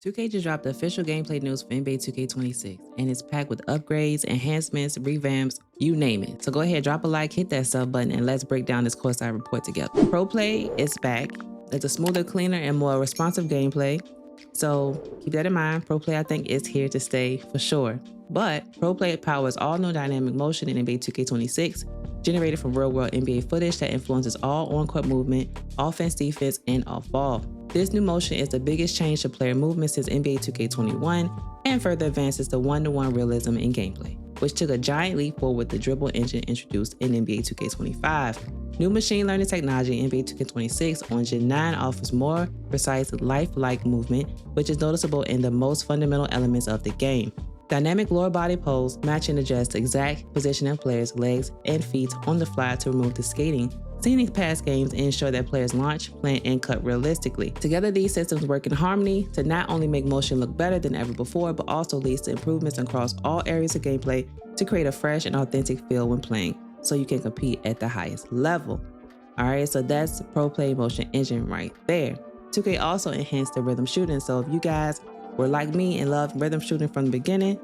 2K just dropped the official gameplay news for NBA 2K26, and it's packed with upgrades, enhancements, revamps, you name it. So go ahead, drop a like, hit that sub button, and let's break down this courtside report together. Proplay is back. It's a smoother, cleaner, and more responsive gameplay. So keep that in mind. Proplay, I think, is here to stay for sure. But Proplay powers all new dynamic motion in NBA 2K26, generated from real-world NBA footage that influences all on-court movement, offense, defense, and off-ball. This new motion is the biggest change to player movement since NBA 2K21 and further advances the one-to-one realism in gameplay, which took a giant leap forward with the dribble engine introduced in NBA 2K25. New machine learning technology in NBA 2K26 on Gen 9 offers more precise, lifelike movement, which is noticeable in the most fundamental elements of the game. Dynamic lower body pose match and adjust the exact position of players' legs and feet on the fly to remove the skating seen in past games and ensure that players launch, plant, and cut realistically. Together, these systems work in harmony to not only make motion look better than ever before, but also leads to improvements across all areas of gameplay to create a fresh and authentic feel when playing, so you can compete at the highest level. Alright, so that's Proplay motion engine right there. 2K also enhanced the rhythm shooting, so if you guys were like me and loved rhythm shooting from the beginning,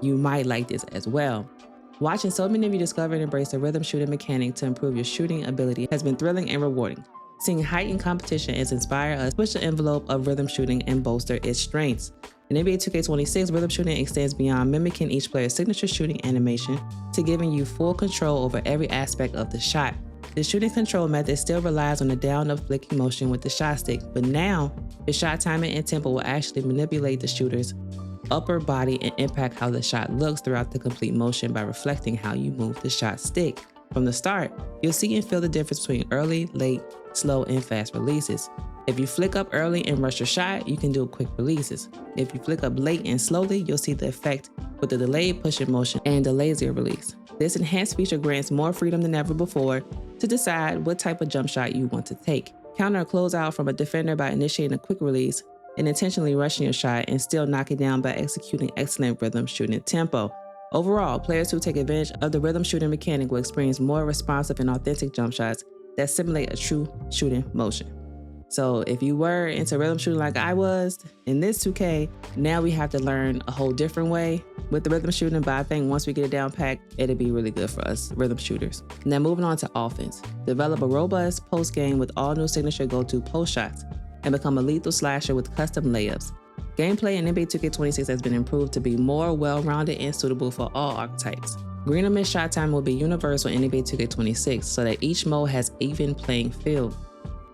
you might like this as well. Watching so many of you discover and embrace the rhythm shooting mechanic to improve your shooting ability has been thrilling and rewarding. Seeing heightened competition has inspired us to push the envelope of rhythm shooting and bolster its strengths. In NBA 2K26, rhythm shooting extends beyond mimicking each player's signature shooting animation to giving you full control over every aspect of the shot. The shooting control method still relies on the down up flicking motion with the shot stick, but now the shot timing and tempo will actually manipulate the shooter's upper body and impact how the shot looks throughout the complete motion by reflecting how you move the shot stick. From the start, you'll see and feel the difference between early, late, slow, and fast releases. If you flick up early and rush your shot, you can do quick releases. If you flick up late and slowly, you'll see the effect with the delayed pushing motion and the lazier release. This enhanced feature grants more freedom than ever before to decide what type of jump shot you want to take. Counter a closeout from a defender by initiating a quick release and intentionally rushing your shot and still knock it down by executing excellent rhythm shooting tempo. Overall, players who take advantage of the rhythm shooting mechanic will experience more responsive and authentic jump shots that simulate a true shooting motion. So if you were into rhythm shooting like I was in this 2K, now we have to learn a whole different way with the rhythm shooting, but I think once we get it down packed, it'll be really good for us rhythm shooters. Now moving on to offense. Develop a robust post game with all new signature go-to post shots and become a lethal slasher with custom layups. Gameplay in NBA 2K26 has been improved to be more well-rounded and suitable for all archetypes. Green or miss shot time will be universal in NBA 2K26 so that each mode has even playing field.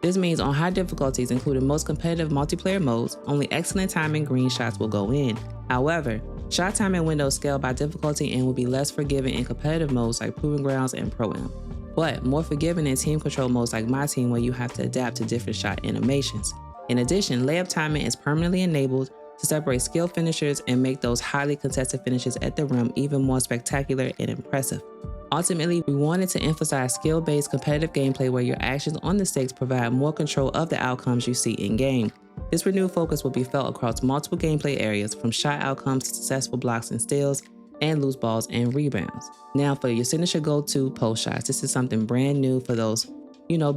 This means on high difficulties, including most competitive multiplayer modes, only excellent timing green shots will go in. However, shot timing windows scale by difficulty and will be less forgiving in competitive modes like Proving Grounds and Pro-Am, but more forgiving in team control modes like My Team where you have to adapt to different shot animations. In addition, layup timing is permanently enabled to separate skilled finishers and make those highly contested finishes at the rim even more spectacular and impressive. Ultimately, we wanted to emphasize skill-based competitive gameplay where your actions on the sticks provide more control of the outcomes you see in-game. This renewed focus will be felt across multiple gameplay areas, from shot outcomes to successful blocks and steals, and loose balls and rebounds. Now for your signature go-to post shots. This is something brand new for those,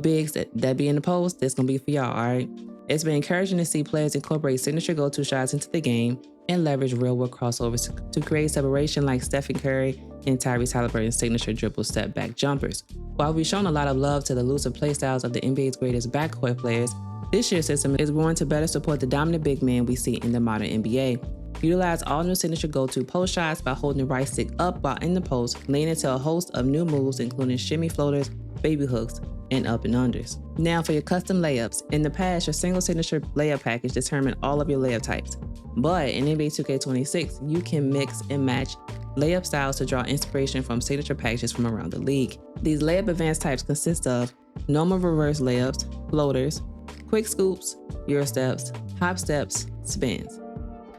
bigs that be in the post. This gonna be for y'all, all right? It's been encouraging to see players incorporate signature go-to shots into the game and leverage real-world crossovers to create separation like Stephen Curry and Tyrese Halliburton's signature dribble step-back jumpers. While we've shown a lot of love to the elusive playstyles of the NBA's greatest backcourt players, this year's system is going to better support the dominant big men we see in the modern NBA. Utilize all new signature go-to post shots by holding the right stick up while in the post, leading into a host of new moves including shimmy floaters, baby hooks, and up and unders. Now for your custom layups. In the past, your single signature layup package determined all of your layup types. But in NBA 2K26, you can mix and match layup styles to draw inspiration from signature packages from around the league. These layup advanced types consist of normal reverse layups, floaters, quick scoops, euro steps, hop steps, spins.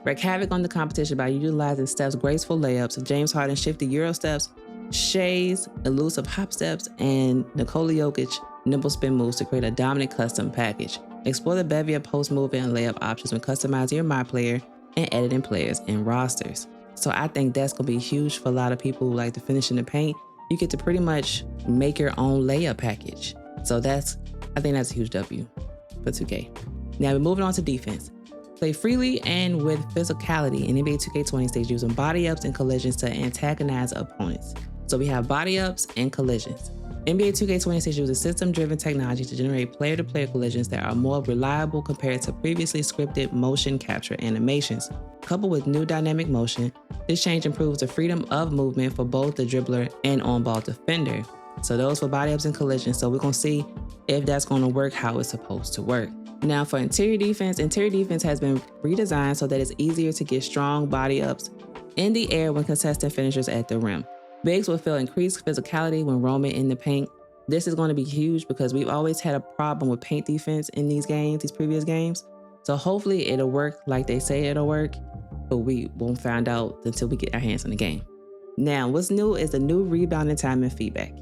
Wreak havoc on the competition by utilizing Steph's graceful layups, James Harden's shifty euro steps, Shay's elusive hop steps, and Nikola Jokic nimble spin moves to create a dominant custom package. Explore the bevy of post move and layup options when customizing your My Player and editing players and rosters. So I think that's gonna be huge for a lot of people who like to finish in the paint. You get to pretty much make your own layup package. So I think that's a huge W for 2K. Now we're moving on to defense. Play freely and with physicality in NBA 2K26 using body ups and collisions to antagonize opponents. So we have body ups and collisions. NBA 2K26 uses system-driven technology to generate player-to-player collisions that are more reliable compared to previously scripted motion capture animations. Coupled with new dynamic motion, this change improves the freedom of movement for both the dribbler and on-ball defender. So those for body ups and collisions. So we're gonna see if that's gonna work how it's supposed to work. Now for interior defense has been redesigned so that it's easier to get strong body ups in the air when contesting finishers at the rim. Bigs will feel increased physicality when roaming in the paint. This is going to be huge because we've always had a problem with paint defense in these previous games. So hopefully it'll work like they say it'll work, but we won't find out until we get our hands on the game. Now, what's new is the new rebounding time and feedback.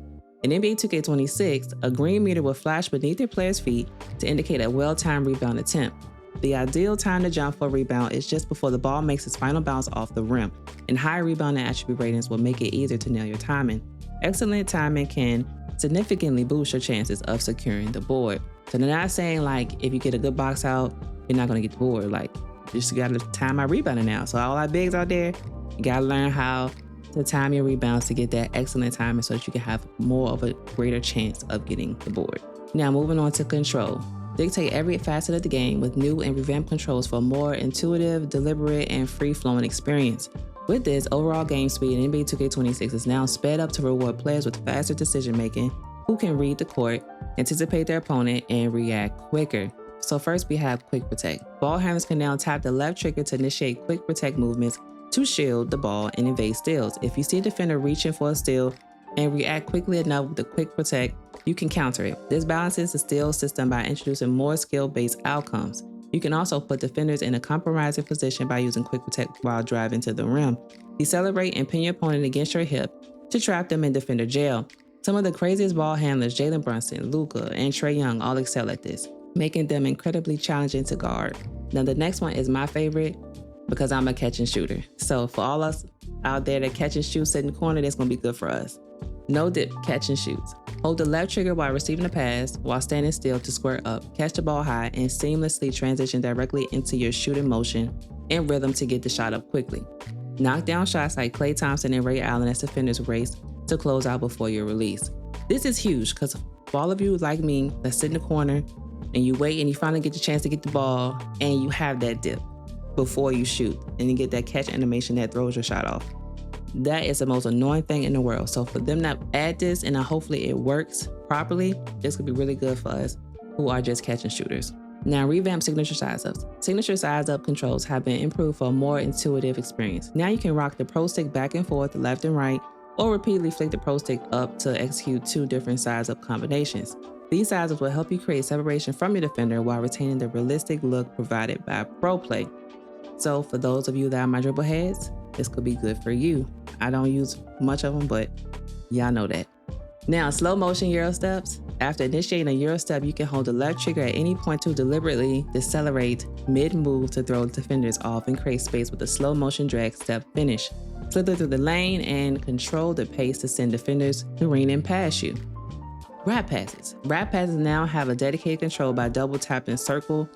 In NBA 2K26, a green meter will flash beneath your player's feet to indicate a well-timed rebound attempt. The ideal time to jump for a rebound is just before the ball makes its final bounce off the rim, and higher rebounding attribute ratings will make it easier to nail your timing. Excellent timing can significantly boost your chances of securing the board. So they're not saying like if you get a good box out, you're not gonna get the board. Like you just gotta time my rebounding now. So all our bigs out there, you gotta learn how to time your rebounds to get that excellent timing so that you can have more of a greater chance of getting the board. Now moving on to control. Dictate every facet of the game with new and revamped controls for a more intuitive, deliberate, and free-flowing experience. With this, overall game speed in NBA 2K26 is now sped up to reward players with faster decision-making, who can read the court, anticipate their opponent, and react quicker. So first we have Quick Protect. Ball handlers can now tap the left trigger to initiate Quick Protect movements to shield the ball and evade steals. If you see a defender reaching for a steal and react quickly enough with the Quick Protect, you can counter it. This balances the steal system by introducing more skill-based outcomes. You can also put defenders in a compromising position by using Quick Protect while driving to the rim. Decelerate and pin your opponent against your hip to trap them in defender jail. Some of the craziest ball handlers, Jalen Brunson, Luka, and Trae Young all excel at this, making them incredibly challenging to guard. Now the next one is my favorite because I'm a catch and shooter. So for all us out there that catch and shoot, sit in the corner, that's gonna be good for us. No dip, catch and shoots. Hold the left trigger while receiving a pass, while standing still to square up, catch the ball high, and seamlessly transition directly into your shooting motion and rhythm to get the shot up quickly. Knock down shots like Klay Thompson and Ray Allen as defenders race to close out before your release. This is huge because for all of you like me that sit in the corner and you wait and you finally get the chance to get the ball and you have that dip before you shoot and you get that catch animation that throws your shot off. That is the most annoying thing in the world. So for them to add this and hopefully it works properly, this could be really good for us who are just catch and shooters. Now revamp signature size ups. Signature size up controls have been improved for a more intuitive experience. Now you can rock the pro stick back and forth, left and right, or repeatedly flick the pro stick up to execute 2 different size up combinations. These size ups will help you create separation from your defender while retaining the realistic look provided by Proplay. So for those of you that are my dribble heads, this could be good for you. I don't use much of them, but y'all know that. Now, slow motion Euro steps. After initiating a Euro step, you can hold the left trigger at any point to deliberately decelerate mid-move to throw defenders off and create space with a slow motion drag step finish. Slither through the lane and control the pace to send defenders careening past you. Wrap passes. Wrap passes now have a dedicated control by double tapping circle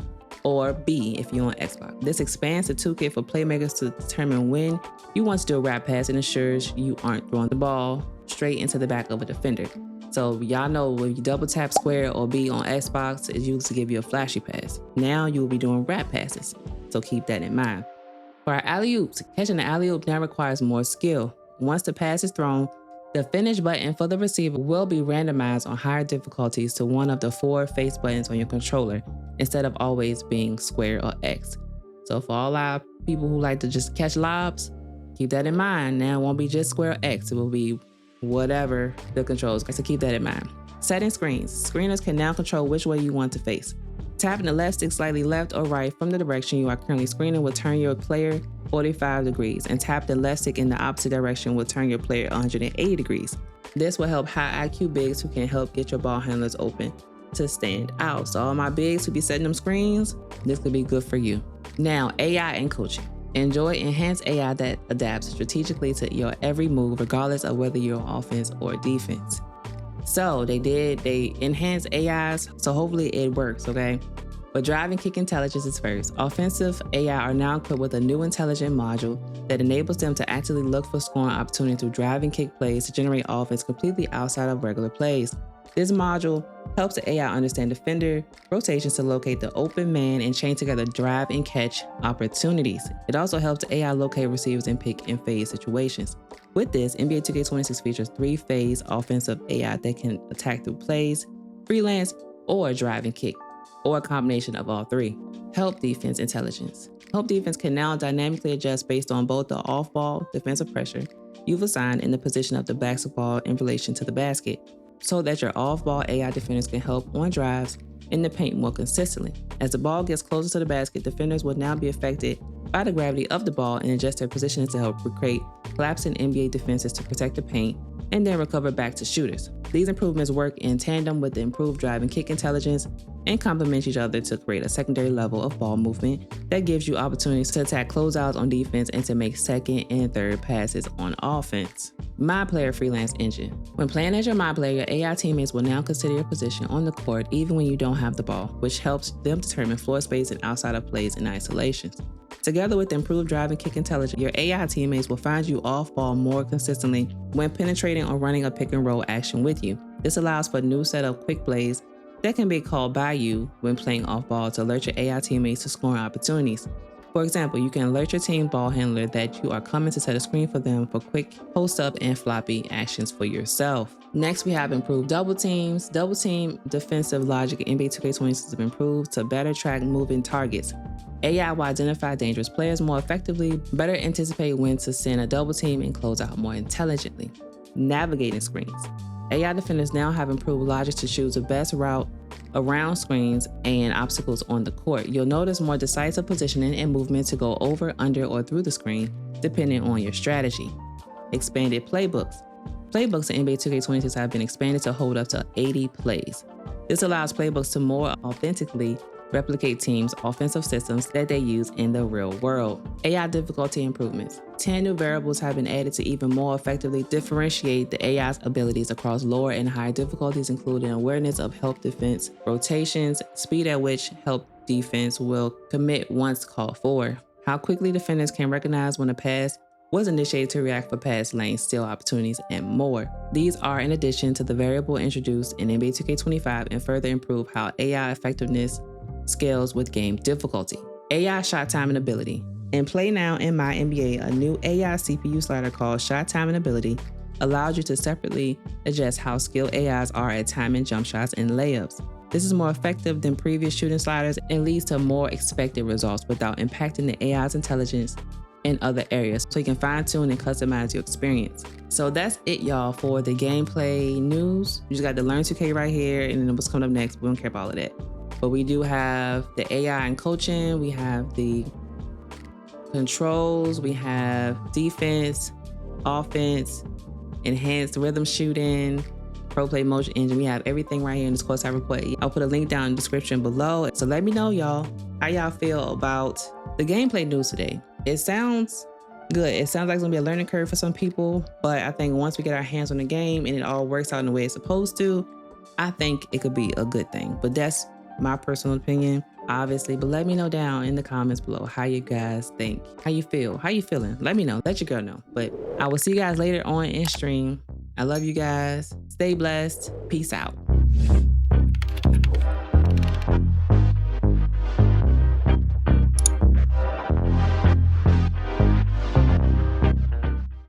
or B if you're on Xbox. This expands the toolkit for playmakers to determine when you want to do a wrap pass and ensures you aren't throwing the ball straight into the back of a defender. So y'all know when you double tap square or B on Xbox, it's used to give you a flashy pass. Now you will be doing wrap passes, so keep that in mind. For our alley-oops, catching the alley-oop now requires more skill. Once the pass is thrown, the finish button for the receiver will be randomized on higher difficulties to one of the 4 face buttons on your controller instead of always being square or X. So for all our people who like to just catch lobs, keep that in mind. Now it won't be just square or X, it will be whatever the controls. So keep that in mind. Setting screens. Screeners can now control which way you want to face. Tapping the left stick slightly left or right from the direction you are currently screening will turn your player 45 degrees, and tap the left stick in the opposite direction will turn your player 180 degrees. This will help high IQ bigs who can help get your ball handlers open to stand out. So all my bigs who be setting them screens, this could be good for you. Now, AI and coaching. Enjoy enhanced AI that adapts strategically to your every move, regardless of whether you're on offense or defense. So they enhanced AIs, so hopefully it works, okay? But drive and kick intelligence is first. Offensive AI are now equipped with a new intelligent module that enables them to actively look for scoring opportunities through drive and kick plays to generate offense completely outside of regular plays. This module helps the AI understand defender rotations to locate the open man and chain together drive and catch opportunities. It also helps the AI locate receivers in pick and fade situations. With this, NBA 2K26 features 3-phase offensive AI that can attack through plays, freelance, or drive and kick, or a combination of all three. Help defense intelligence. Help defense can now dynamically adjust based on both the off-ball defensive pressure you've assigned and the position of the basketball in relation to the basket, so that your off-ball AI defenders can help on drives in the paint more consistently. As the ball gets closer to the basket, defenders will now be affected by the gravity of the ball and adjust their positioning to help recreate collapsing NBA defenses to protect the paint and then recover back to shooters. These improvements work in tandem with the improved drive and kick intelligence and complement each other to create a secondary level of ball movement that gives you opportunities to attack closeouts on defense and to make second and third passes on offense. My Player Freelance Engine. When playing as your My Player, your AI teammates will now consider your position on the court even when you don't have the ball, which helps them determine floor space and outside of plays and isolations. Together with improved drive and kick intelligence, your AI teammates will find you off ball more consistently when penetrating or running a pick and roll action with you. This allows for a new set of quick plays that can be called by you when playing off ball to alert your AI teammates to scoring opportunities. For example, you can alert your team ball handler that you are coming to set a screen for them for quick post-up and floppy actions for yourself. Next, we have improved double teams. Double team defensive logic in NBA 2K26 have improved to better track moving targets. AI will identify dangerous players more effectively, better anticipate when to send a double team, and close out more intelligently. Navigating screens. AI defenders now have improved logic to choose the best route around screens and obstacles on the court. You'll notice more decisive positioning and movement to go over, under, or through the screen, depending on your strategy. Expanded playbooks. Playbooks in NBA 2K26 have been expanded to hold up to 80 plays. This allows playbooks to more authentically replicate teams' offensive systems that they use in the real world. AI difficulty improvements. 10 new variables have been added to even more effectively differentiate the AI's abilities across lower and higher difficulties, including awareness of help defense, rotations, speed at which help defense will commit once called for, how quickly defenders can recognize when a pass was initiated to react for pass lane steal opportunities, and more. These are in addition to the variable introduced in NBA 2K25 and further improve how AI effectiveness scales with game difficulty. AI shot time and ability. In Play Now in My NBA, a new AI CPU slider called Shot Time and Ability allows you to separately adjust how skilled AIs are at timing jump shots and layups. This is more effective than previous shooting sliders and leads to more expected results without impacting the AI's intelligence in other areas, so you can fine-tune and customize your experience. So that's it, y'all, for the gameplay news. You just got the Learn 2K right here, and then what's coming up next, we don't care about all of that. But we do have the AI and coaching, we have the controls, we have defense, offense, enhanced rhythm shooting, Proplay motion engine. We have everything right here in this course I report. I'll put a link down in the description below. So let me know, y'all, how y'all feel about the gameplay news today. It sounds good. It sounds like it's gonna be a learning curve for some people, but I think once we get our hands on the game and it all works out in the way it's supposed to, I think it could be a good thing. But that's my personal opinion, obviously. But let me know down in the comments below how you guys think, how you feel, how you feeling. Let me know, let your girl know. But I will see you guys later on in stream. I love you guys. Stay blessed. Peace out.